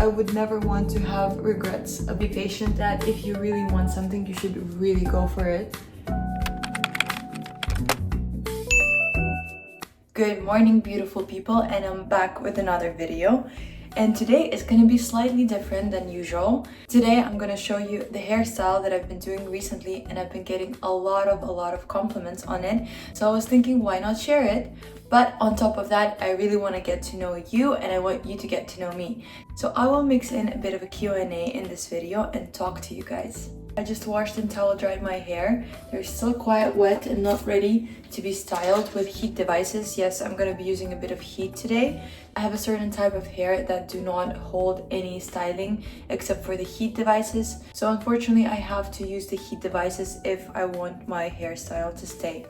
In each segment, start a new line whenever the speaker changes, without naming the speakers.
I would never want to have regrets. Be patient that if you really want something, you should really go for it. Good morning, beautiful people, and I'm back with another video. And today is going to be slightly different than usual. Today I'm going to show you the hairstyle that I've been doing recently, and I've been getting a lot of compliments on it. So I was thinking, why not share it? But on top of that, I really want to get to know you, and I want you to get to know me. So I will mix in a bit of a Q&A in this video and talk to you guys. I just washed and towel dried my hair. They're still quite wet and not ready to be styled with heat devices. Yes, I'm going to be using a bit of heat today. I have a certain type of hair that do not hold any styling except for the heat devices. So unfortunately, I have to use the heat devices if I want my hairstyle to stay.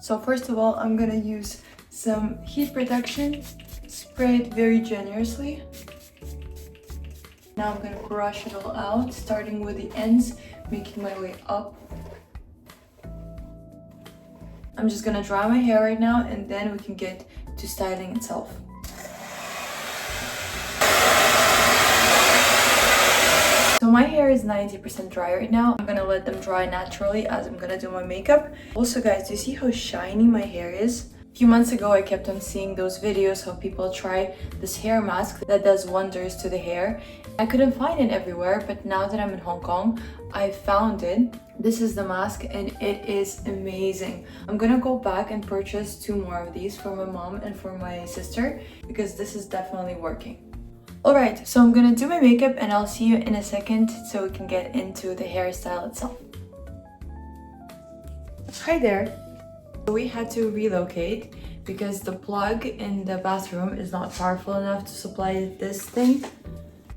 So first of all, I'm going to use some heat protection, spray it very generously. Now I'm going to brush it all out, starting with the ends, making my way up. I'm just gonna dry my hair right now, and then we can get to styling itself. So my hair is 90% dry right now. I'm gonna let them dry naturally as I'm gonna do my makeup. Also guys, do you see how shiny my hair is? A few months ago, I kept on seeing those videos how people try this hair mask that does wonders to the hair. I couldn't find it everywhere, but now that I'm in Hong Kong, I found it. This is the mask and it is amazing. I'm gonna go back and purchase 2 more of these for my mom and for my sister because this is definitely working. Alright, so I'm gonna do my makeup and I'll see you in a second so we can get into the hairstyle itself. Hi there. We had to relocate because the plug in the bathroom is not powerful enough to supply this thing.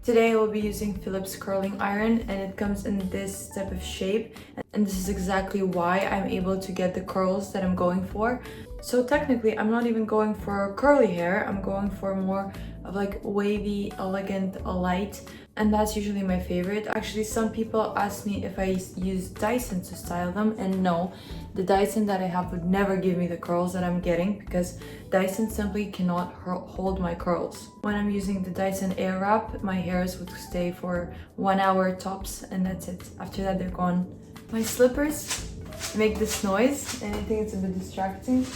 Today I will be using Philips curling iron, and it comes in this type of shape, and this is exactly why I'm able to get the curls that I'm going for. So technically I'm not even going for curly hair, I'm going for more of like wavy, elegant, light, and that's usually my favorite. Actually, some people ask me if I use Dyson to style them, and no, the Dyson that I have would never give me the curls that I'm getting because Dyson simply cannot hold my curls. When I'm using the Dyson Airwrap, my hairs would stay for 1 hour tops, and that's it. After that, they're gone. My slippers make this noise, and I think it's a bit distracting.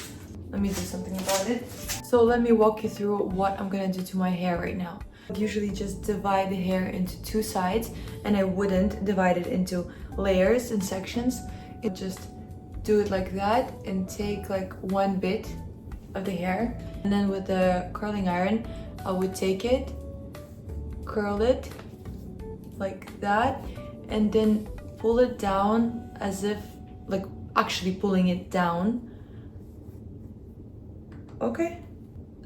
Let me do something about it. So let me walk you through what I'm gonna do to my hair right now. I usually just divide the hair into 2 sides, and I wouldn't divide it into layers and sections. It just do it like that and take like 1 bit of the hair, and then with the curling iron I would take it, curl it like that, and then pull it down as if like actually pulling it down. Okay,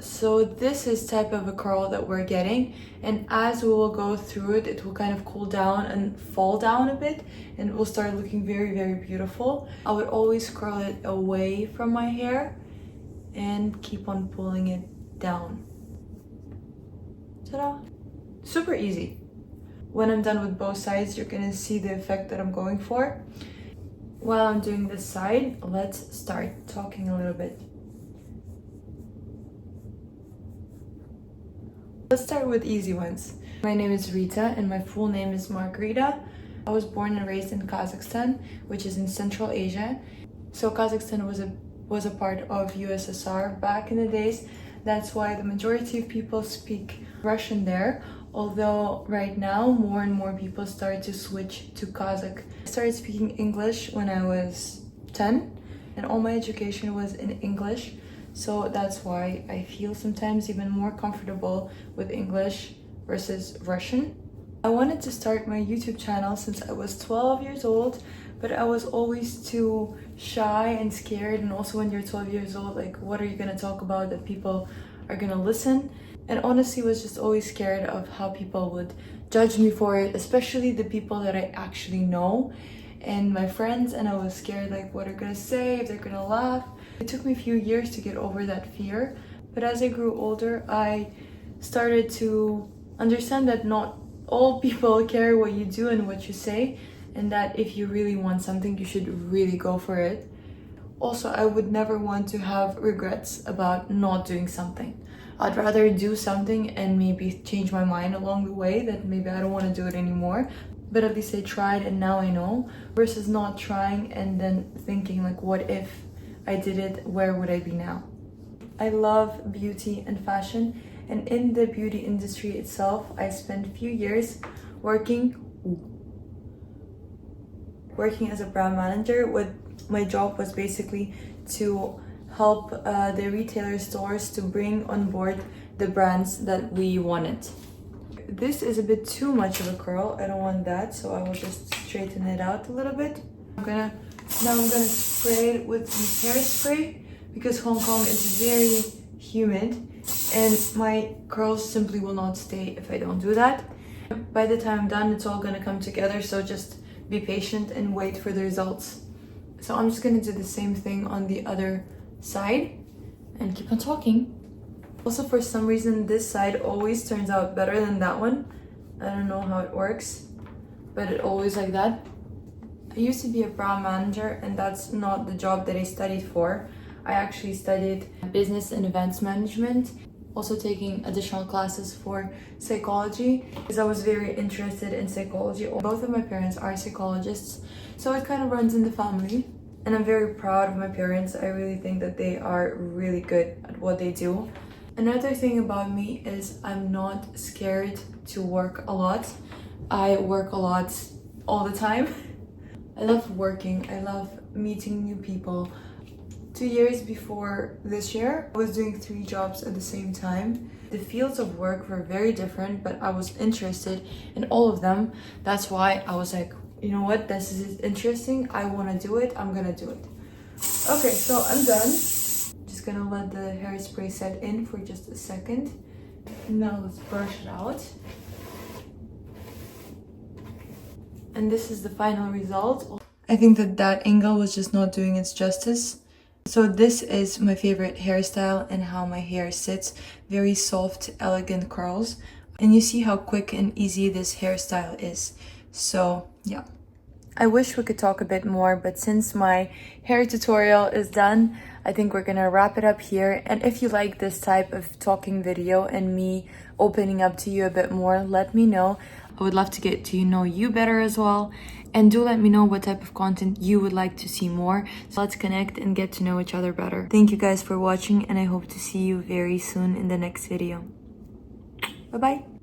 so this is type of a curl that we're getting, and as we will go through it, it will kind of cool down and fall down a bit, and it will start looking very beautiful. I would always curl it away from my hair and keep on pulling it down. Ta-da! Super easy. When I'm done with both sides, you're gonna see the effect that I'm going for. While I'm doing this side, let's start talking a little bit. Let's start with easy ones. My name is Rita and my full name is Margarita. I was born and raised in Kazakhstan, which is in Central Asia. So Kazakhstan was a part of USSR back in the days. That's why the majority of people speak Russian there. Although right now more and more people start to switch to Kazakh. I started speaking English when I was 10, and all my education was in English. So that's why I feel sometimes even more comfortable with English versus Russian. I wanted to start my YouTube channel since I was 12 years old, but I was always too shy and scared. And also when you're 12 years old, like what are you gonna talk about that people are gonna listen? And honestly was just always scared of how people would judge me for it, especially the people that I actually know and my friends, and I was scared like what they're gonna say, if they're gonna laugh. It took me a few years to get over that fear, but as I grew older, I started to understand that not all people care what you do and what you say, and that if you really want something, you should really go for it. Also, I would never want to have regrets about not doing something. I'd rather do something and maybe change my mind along the way that maybe I don't want to do it anymore. But at least I tried and now I know, versus not trying and then thinking like, what if I did it, where would I be now? I love beauty and fashion, and in the beauty industry itself, I spent a few years working as a brand manager. What my job was basically to help the retailer stores to bring on board the brands that we wanted. This is a bit too much of a curl. I don't want that, so I will just straighten it out a little bit. I'm gonna spray it with some hairspray because Hong Kong is very humid and my curls simply will not stay if I don't do that. By the time I'm done, it's all gonna come together, so just be patient and wait for the results. So I'm just gonna do the same thing on the other side and keep on talking. Also, for some reason, this side always turns out better than that one. I don't know how it works, but it always like that. I used to be a brand manager, and that's not the job that I studied for. I actually studied business and events management, also taking additional classes for psychology because I was very interested in psychology. Both of my parents are psychologists, so it kind of runs in the family. And I'm very proud of my parents. I really think that they are really good at what they do. Another thing about me is I'm not scared to work a lot. I work a lot all the time. I love working. I love meeting new people. 2 years before this year, I was doing 3 jobs at the same time. The fields of work were very different, but I was interested in all of them. That's why I was like, you know what, this is interesting. I want to do it. I'm gonna do it. Okay, so I'm done. Just gonna let the hairspray set in for just a second. Now let's brush it out. And this is the final result. I think that angle was just not doing its justice. So this is my favorite hairstyle and how my hair sits. Very soft, elegant curls. And you see how quick and easy this hairstyle is. So yeah. I wish we could talk a bit more, but since my hair tutorial is done, I think we're gonna wrap it up here. And if you like this type of talking video and me opening up to you a bit more, let me know. I would love to get to know you better as well. And do let me know what type of content you would like to see more. So let's connect and get to know each other better. Thank you guys for watching, and I hope to see you very soon in the next video. Bye-bye.